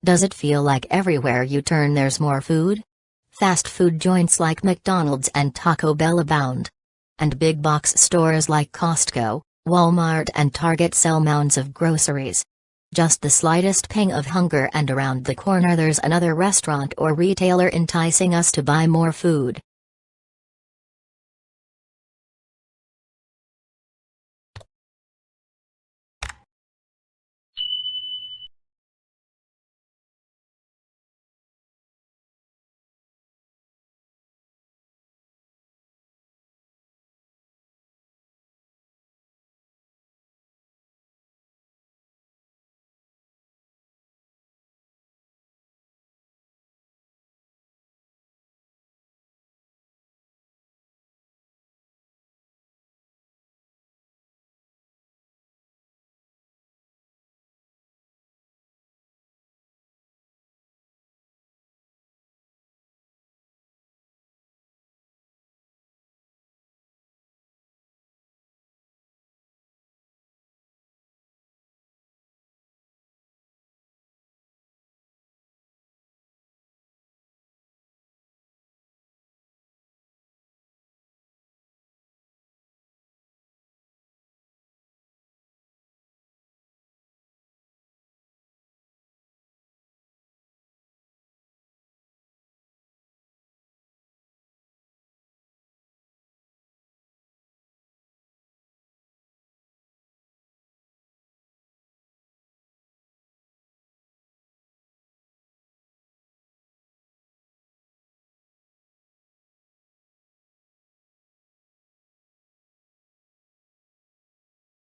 Does it feel like everywhere you turn there's more food? Fast food joints like McDonald's and Taco Bell abound. And big box stores like Costco, Walmart and Target sell mounds of groceries. Just the slightest pang of hunger and around the corner there's another restaurant or retailer enticing us to buy more food.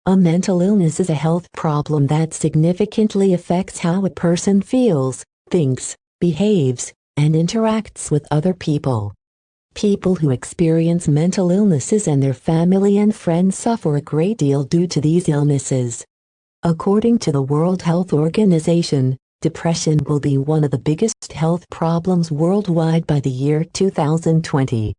A mental illness is a health problem that significantly affects how a person feels, thinks, behaves, and interacts with other people. People who experience mental illnesses and their family and friends suffer a great deal due to these illnesses. According to the World Health Organization, depression will be one of the biggest health problems worldwide by the year 2020.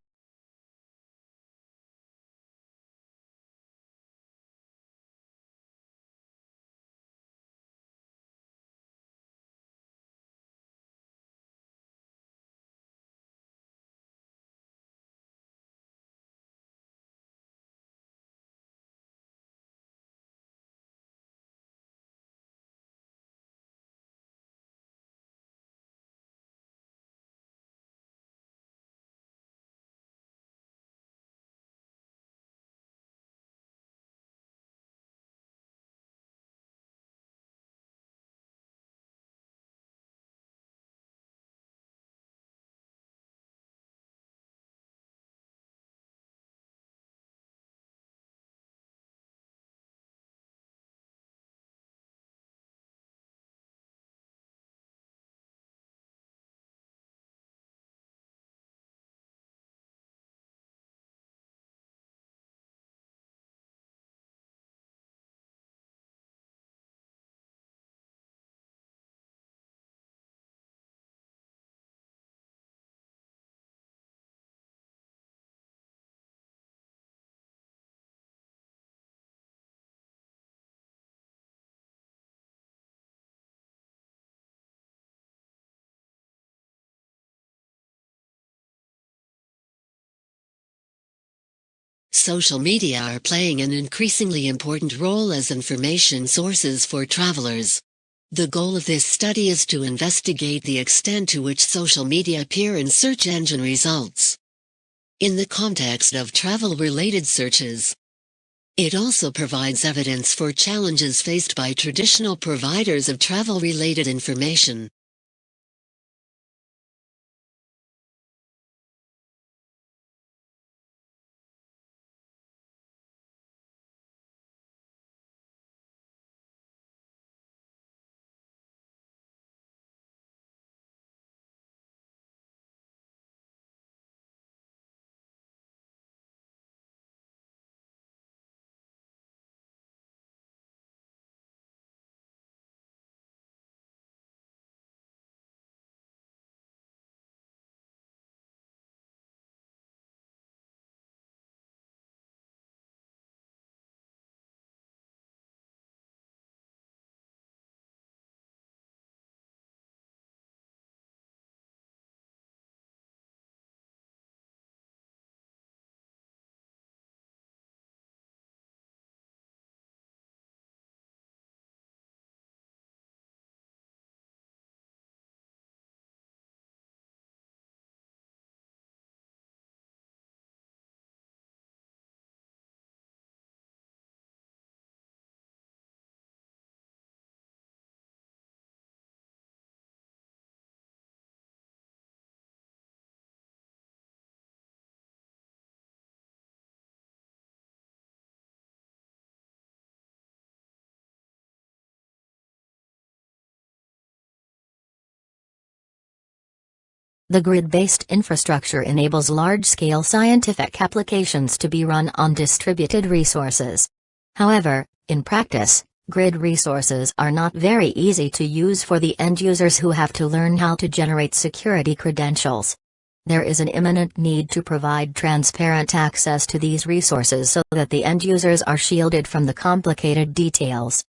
Social media are playing an increasingly important role as information sources for travelers. The goal of this study is to investigate the extent to which social media appear in search engine results in the context of travel-related searches. It also provides evidence for challenges faced by traditional providers of travel-related information. The grid-based infrastructure enables large-scale scientific applications to be run on distributed resources. However, in practice, grid resources are not very easy to use for the end users who have to learn how to generate security credentials. There is an imminent need to provide transparent access to these resources so that the end users are shielded from the complicated details.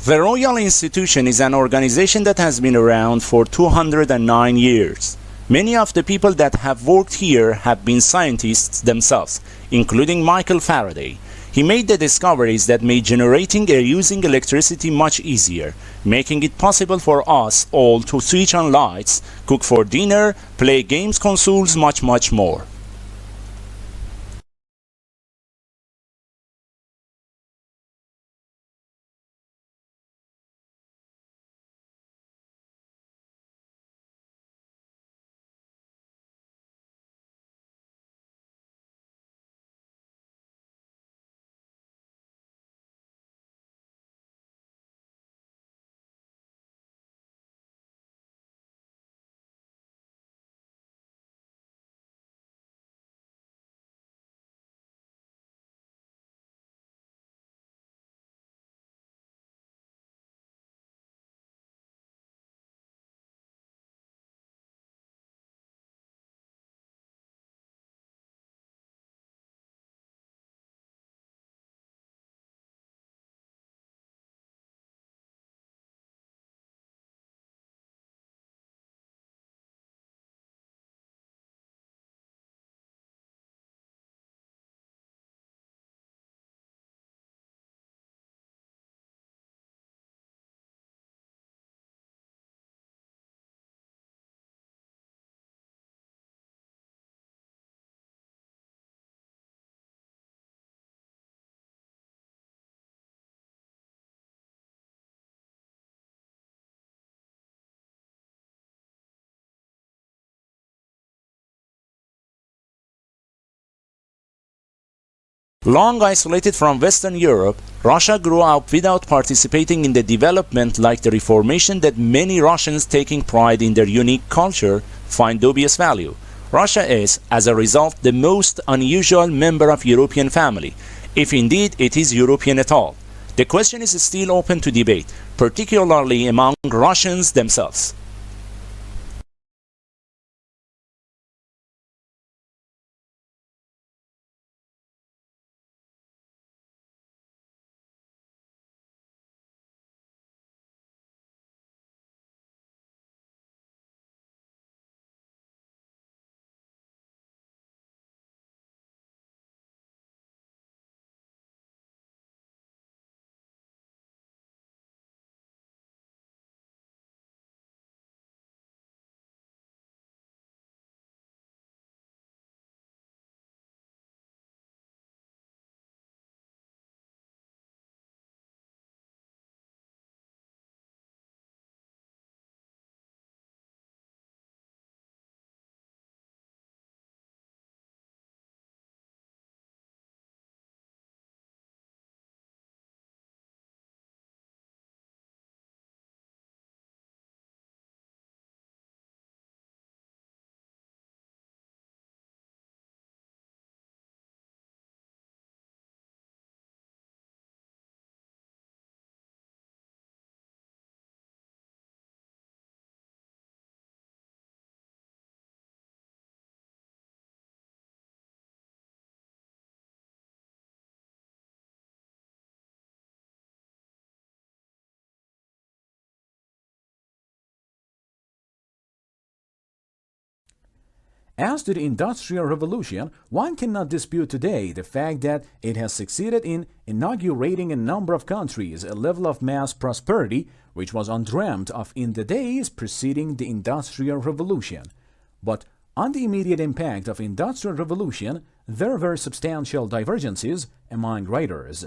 The Royal Institution is an organization that has been around for 209 years. Many of the people that have worked here have been scientists themselves, including Michael Faraday. He made the discoveries that made generating or using electricity much easier, making it possible for us all to switch on lights, cook for dinner, play games consoles, much more. Long isolated from Western Europe, Russia grew up without participating in the development like the Reformation that many Russians taking pride in their unique culture find dubious value. Russia is, as a result, the most unusual member of European family, if indeed it is European at all. The question is still open to debate, particularly among Russians themselves. As to the Industrial Revolution, one cannot dispute today the fact that it has succeeded in inaugurating in a number of countries a level of mass prosperity which was undreamt of in the days preceding the Industrial Revolution. But on the immediate impact of Industrial Revolution, there were substantial divergences among writers.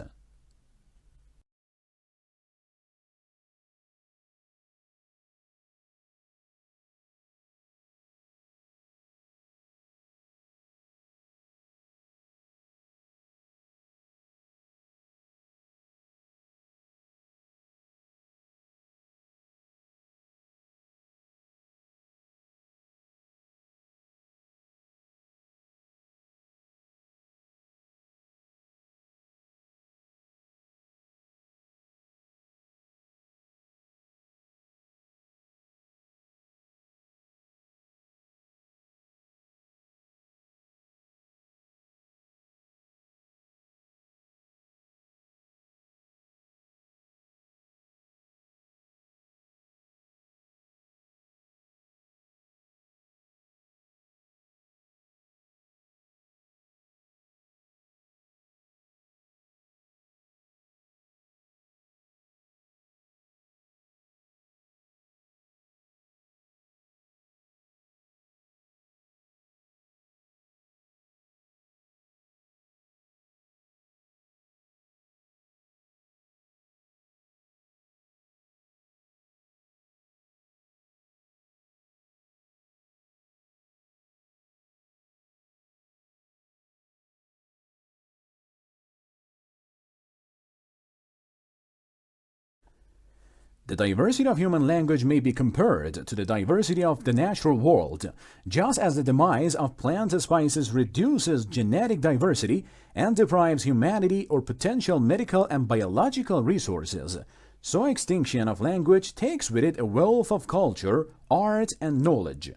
The diversity of human language may be compared to the diversity of the natural world, just as the demise of plant species reduces genetic diversity and deprives humanity or potential medical and biological resources. So extinction of language takes with it a wealth of culture, art, and knowledge.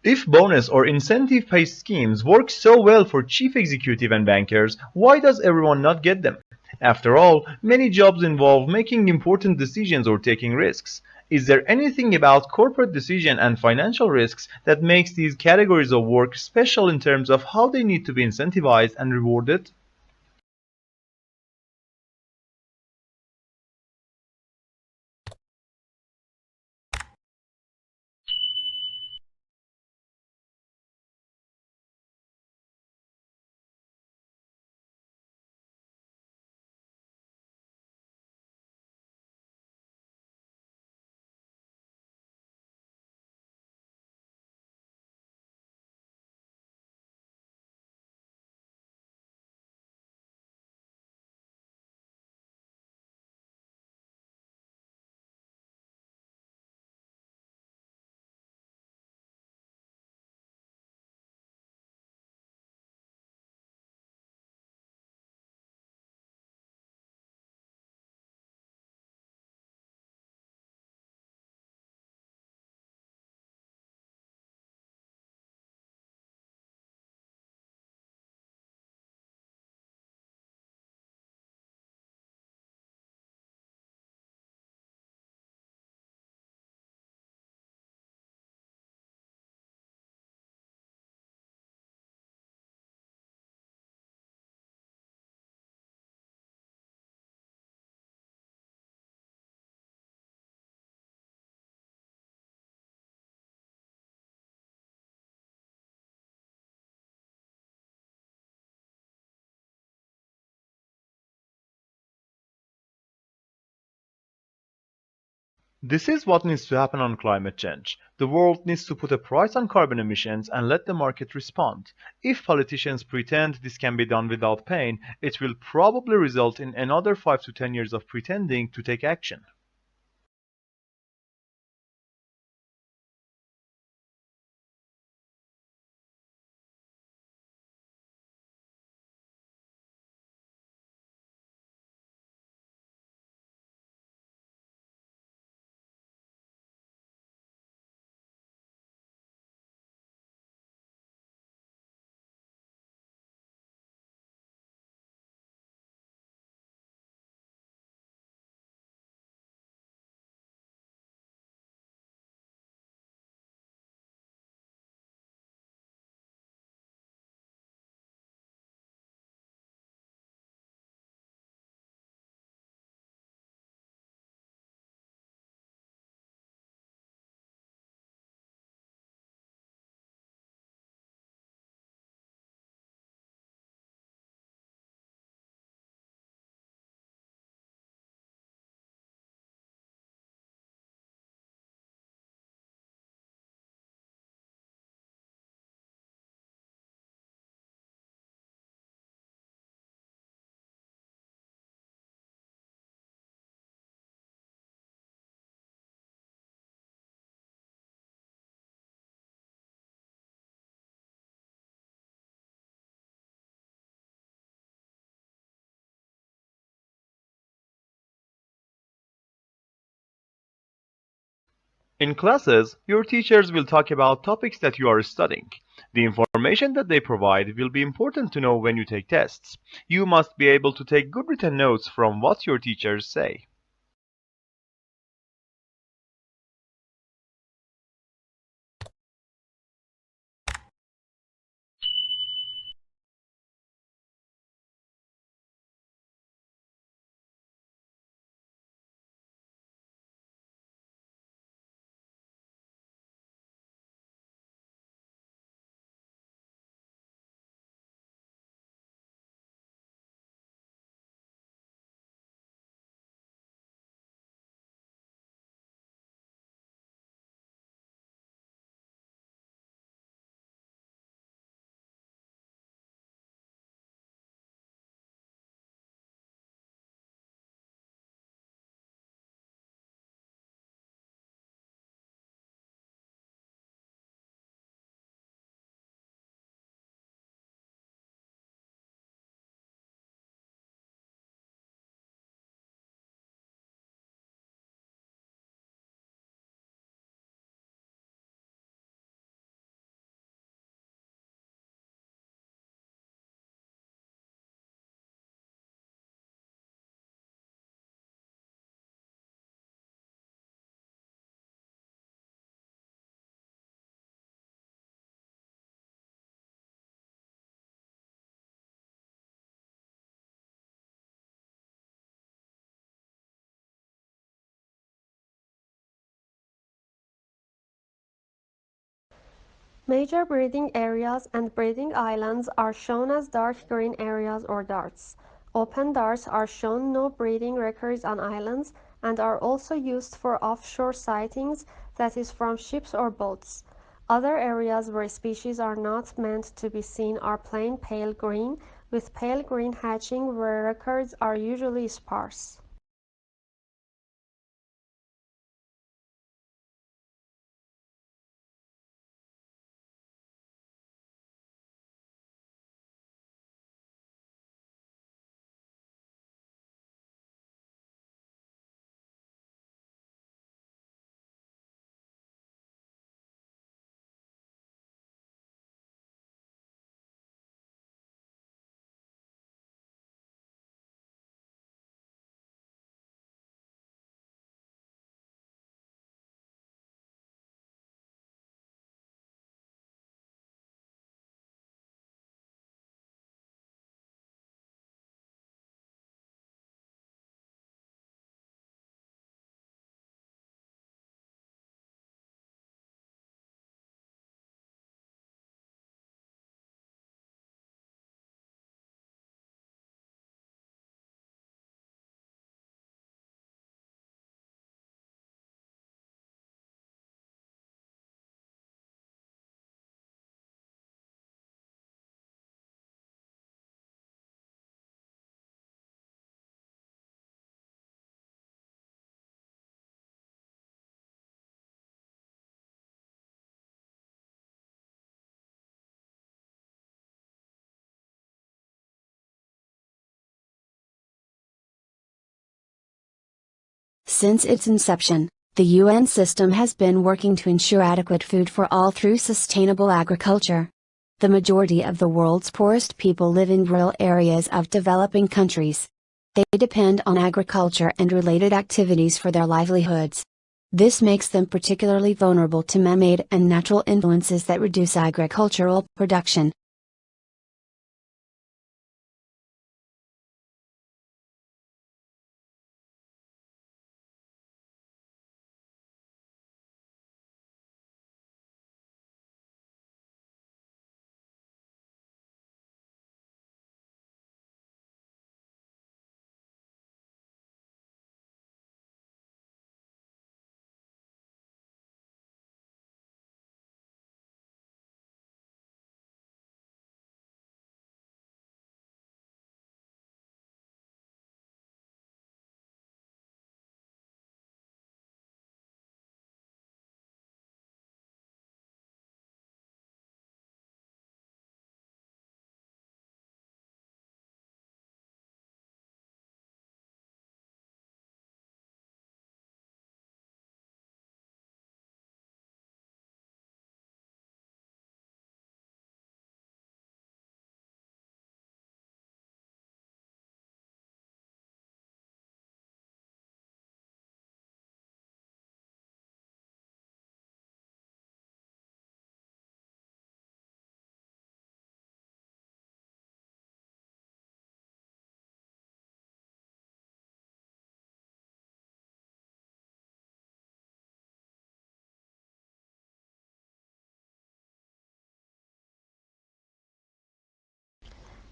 If bonus or incentive-based schemes work so well for chief executive and bankers, why does everyone not get them? After all, many jobs involve making important decisions or taking risks. Is there anything about corporate decision and financial risks that makes these categories of work special in terms of how they need to be incentivized and rewarded? This is what needs to happen on climate change. The world needs to put a price on carbon emissions and let the market respond. If politicians pretend this can be done without pain, it will probably result in another 5 to 10 years of pretending to take action. In classes, your teachers will talk about topics that you are studying. The information that they provide will be important to know when you take tests. You must be able to take good written notes from what your teachers say. Major breeding areas and breeding islands are shown as dark green areas or darts. Open darts are shown no breeding records on islands and are also used for offshore sightings, that is from ships or boats. Other areas where species are not meant to be seen are plain pale green, with pale green hatching where records are usually sparse. Since its inception, the UN system has been working to ensure adequate food for all through sustainable agriculture. The majority of the world's poorest people live in rural areas of developing countries. They depend on agriculture and related activities for their livelihoods. This makes them particularly vulnerable to man-made and natural influences that reduce agricultural production.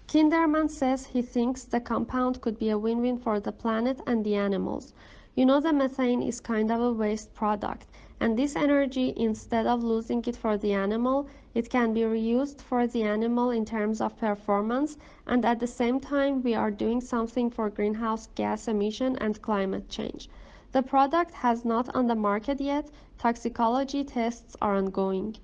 Kinderman says he thinks the compound could be a win-win for the planet and the animals. You know, the methane is kind of a waste product, and this energy, instead of losing it for the animal, it can be reused for the animal in terms of performance, and at the same time we are doing something for greenhouse gas emission and climate change. The product has not on the market yet. Toxicology tests are ongoing.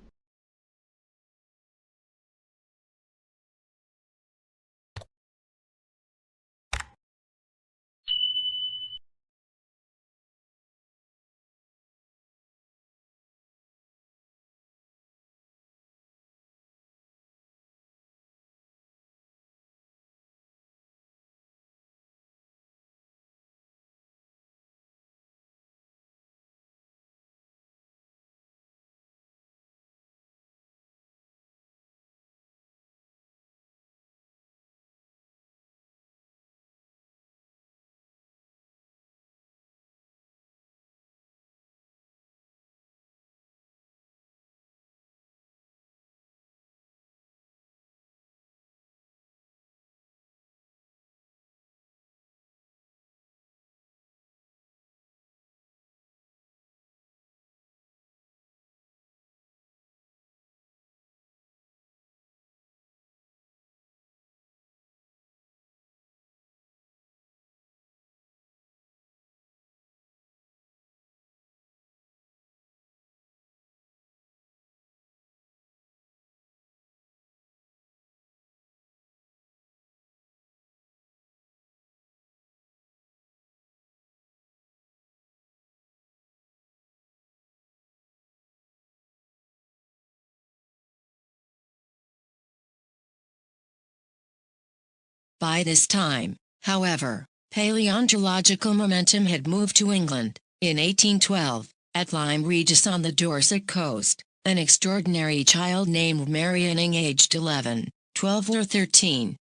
By this time, however, paleontological momentum had moved to England. In 1812, at Lyme Regis on the Dorset coast, an extraordinary child named Marianning, aged 11, 12 or 13,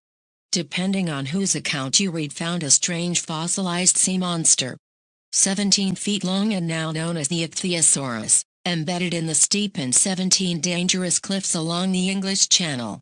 depending on whose account you read, found a strange fossilized sea monster, 17 feet long and now known as the Ichthyosaurus, embedded in the steep and 17 dangerous cliffs along the English Channel.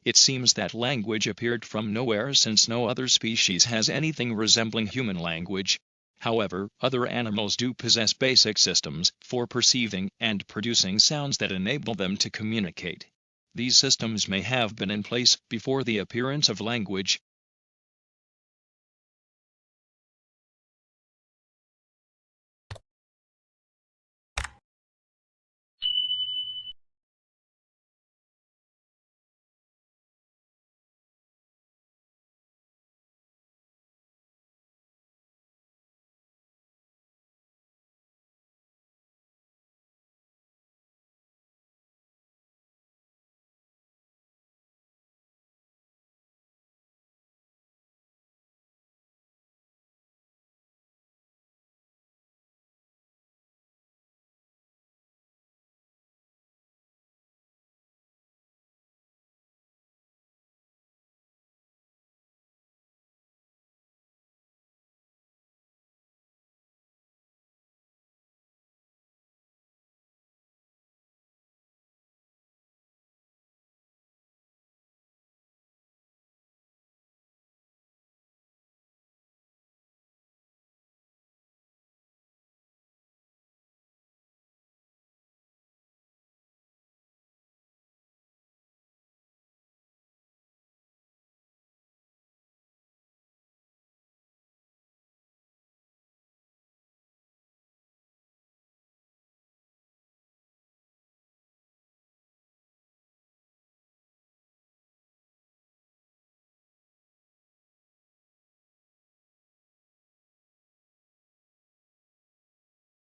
It seems that language appeared from nowhere since no other species has anything resembling human language. However, other animals do possess basic systems for perceiving and producing sounds that enable them to communicate. These systems may have been in place before the appearance of language.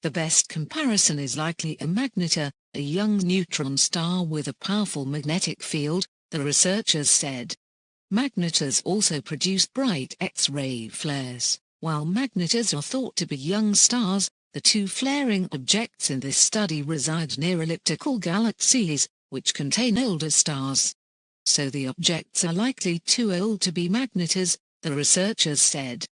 The best comparison is likely a magnetar, a young neutron star with a powerful magnetic field, the researchers said. Magnetars also produce bright X-ray flares. While magnetars are thought to be young stars, the two flaring objects in this study reside near elliptical galaxies, which contain older stars. So the objects are likely too old to be magnetars, the researchers said.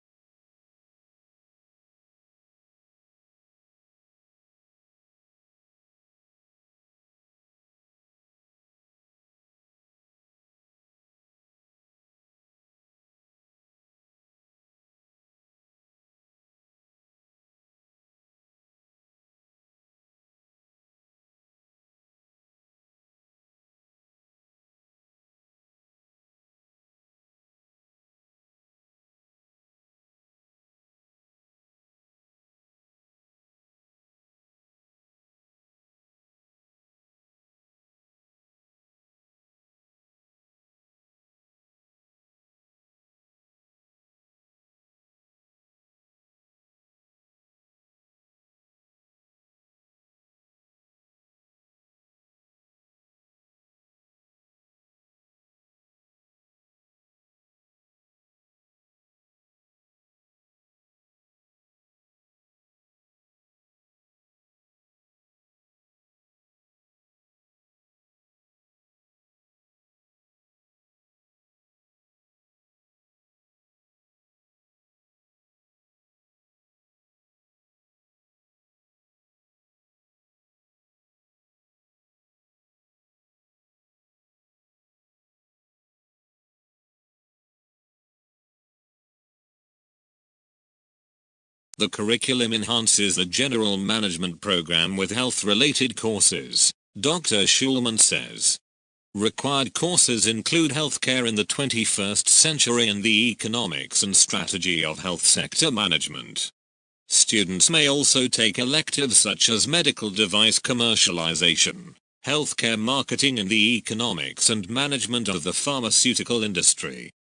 The curriculum enhances the general management program with health-related courses, Dr. Schulman says. Required courses include healthcare in the 21st century and the economics and strategy of health sector management. Students may also take electives such as medical device commercialization, healthcare marketing and the economics and management of the pharmaceutical industry.